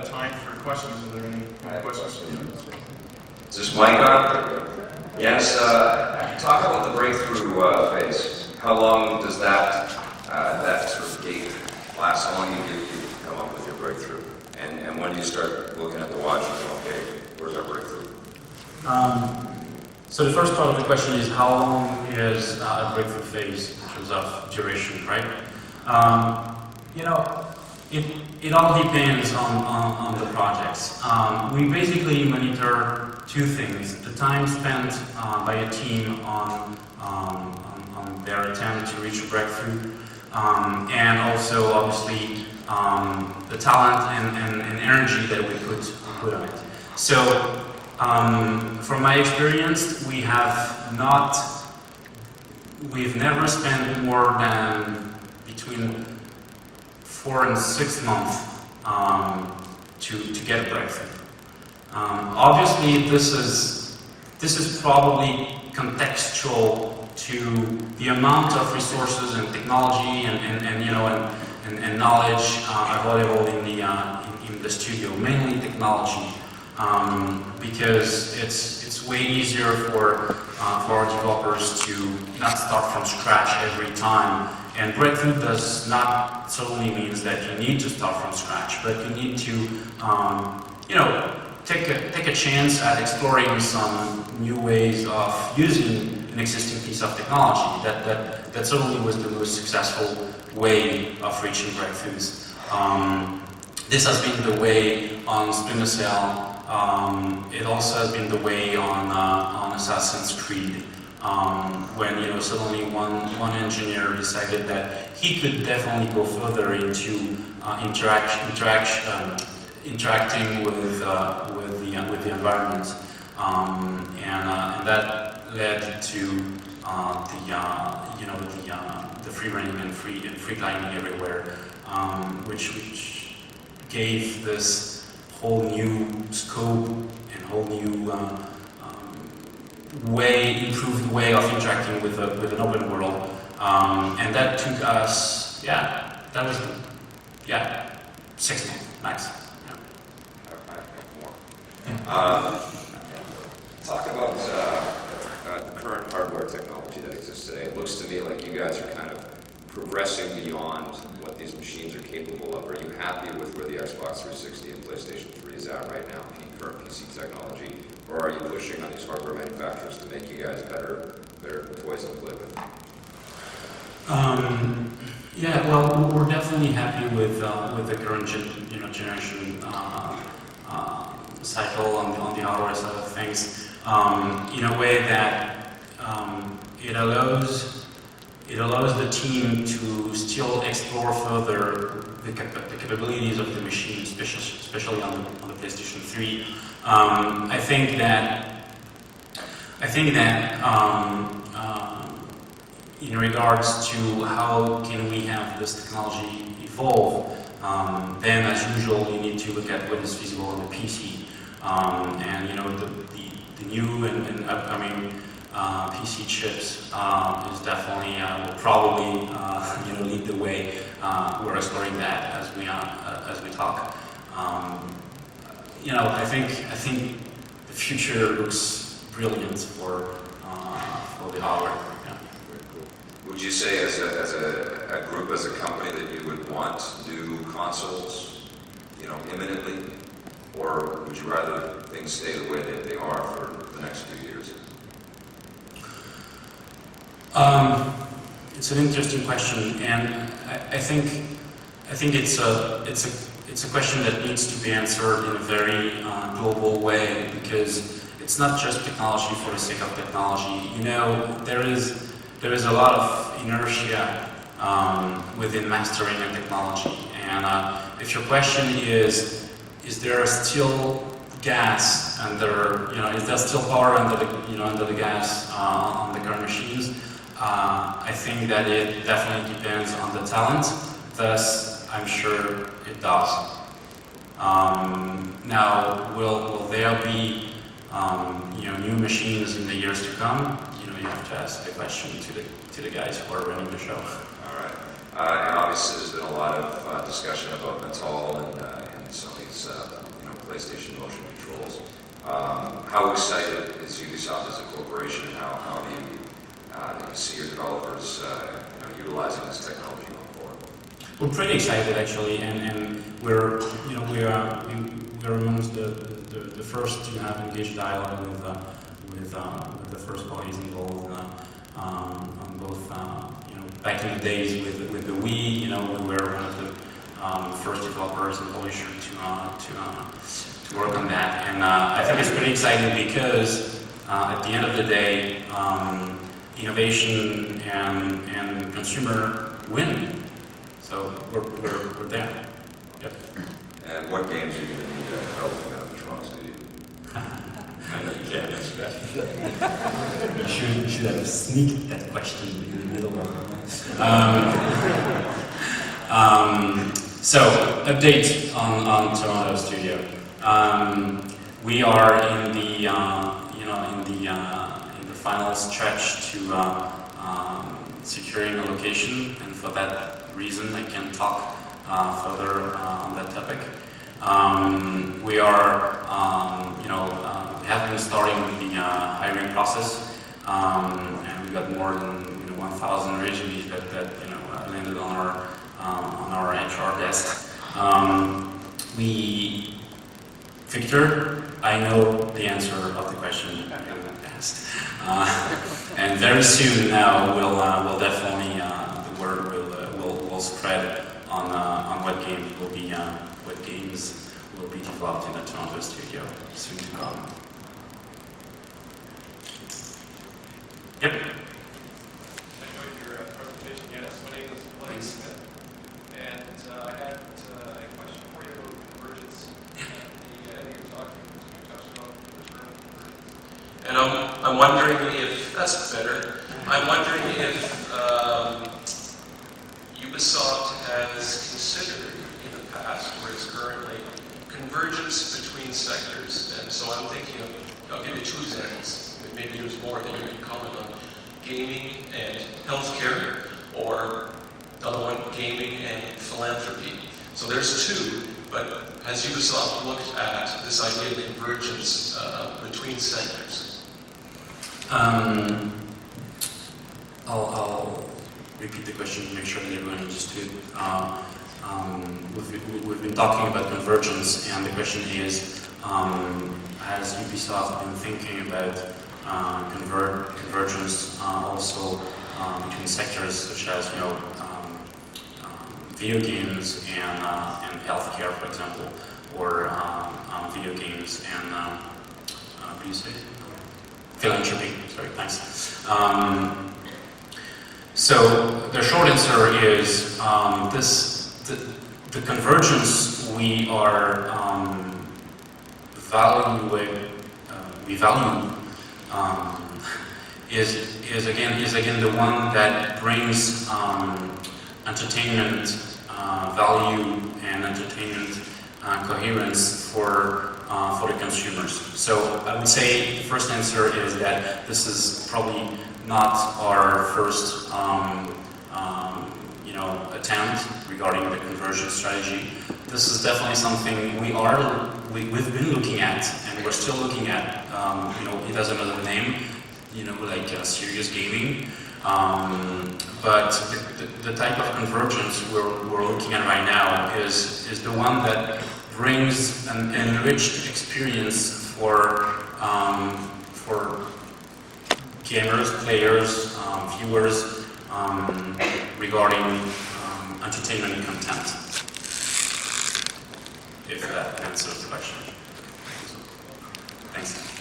time for questions. Are there any questions? Is this mic on? Yes. Talk about the breakthrough phase. How long does that sort of gate last? How long do you come up with your breakthrough? And when do you start looking at the watch and go, okay, where's our breakthrough? So the first part of the question is how long is a breakthrough phase in terms of duration, right? You know, it all depends on the projects. We basically monitor two things: the time spent by a team on their attempt to reach a breakthrough, and also obviously the talent and energy that we put on it. So from my experience, we've never spent more than between 4 and 6 months to get a breakthrough. Obviously, this is probably contextual to the amount of resources and technology and knowledge available in the studio, mainly technology, because it's way easier for our developers to not start from scratch every time. And breakthrough does not solely means that you need to start from scratch, but you need to, take a chance at exploring some new ways of using an existing piece of technology. That certainly was the most successful way of reaching breakthroughs. This has been the way on Splinter Cell. It also has been the way on Assassin's Creed. When suddenly one engineer decided that he could definitely go further into interacting with the environment, and that led to the free running and free climbing everywhere, which gave this whole new scope and whole new improved way of interacting with an open world, and that took us, 6 months max. Talk about the current hardware technology that exists today. It looks to me like you guys are kind of progressing beyond what these machines are capable of. Are you happy with where the Xbox 360 and PlayStation 3 is at right now, any current PC technology, or are you pushing on these hardware manufacturers to make you guys better toys to play with? Well, we're definitely happy with the current generation cycle on the hardware side of things, in a way that it allows the team to still explore further the capabilities of the machine, especially on the PlayStation 3. I think that in regards to how can we have this technology evolve, then as usual you need to look at what is feasible on the PC, and the new and upcoming PC chips is definitely will probably lead the way. We're exploring that as we talk. I think the future looks brilliant for the hardware. Yeah. Would you say as a group, as a company, that you would want new consoles, imminently, or would you rather things stay the way that they are for the next few years? It's an interesting question, and I think it's a question that needs to be answered in a very global way, because it's not just technology for the sake of technology. There is a lot of inertia within mastering a technology, and if your question is there still gas under, is there still power under the gas on the current machines? I think that it definitely depends on the talent. Thus, I'm sure it does. Now, will there be new machines in the years to come? You have to ask the question to the guys who are running the show. All right. And obviously, there's been a lot of discussion about Natal and some of these We're pretty excited actually, and we're we're amongst the first to have engaged dialogue with the first parties involved on both back in the days with the Wii. We were one of the first developers and publishers to work on that, and I think it's pretty exciting because at the end of the day, innovation and consumer win. So we're there. Yep. And what games are you going to be developing out of the Toronto studio? I know you can't answer that. You should have sneaked that question in the middle of So, update on Toronto studio. We are in the in the final stretch to securing a location, and for that reason, I can talk further on that topic. We are, we have been starting with the hiring process, and we got more than 1,000 resumes that landed on our HR desk. Victor, I know the answer of the question you asked, and very soon now we'll definitely the word will spread on what games will be developed in the Toronto studio soon to come. Yep. I enjoyed your presentation, Yannis. My name is Blaine, and I had a question for you about convergence. You're talking, you touched about return convergence. And I'm wondering if, that's better, I'm wondering if Ubisoft has considered in the past, or is currently, convergence between sectors. And so I'm thinking of, I'll give you two examples. Maybe there's more that you can comment on. Gaming and healthcare, or the other one, gaming and philanthropy. So there's two, but has Ubisoft looked at this idea of convergence between sectors? I'll repeat the question to make sure that everyone understood. We've been talking about convergence, and the question is, has Ubisoft been thinking about convergence also between sectors such as video games and healthcare, for example, or video games and what do you say? Philanthropy. Sorry, thanks. So the short answer is the convergence we are we value is again the one that brings entertainment value and entertainment coherence for the consumers. So I would say the first answer is that this is probably not our first attempt regarding the conversion strategy. This is definitely something we've been looking at, and we're still looking at. It has another name, like serious gaming. But the type of convergence we're looking at right now is the one that brings an enriched experience for gamers, players, viewers regarding entertainment content. If that answers the question. Thanks.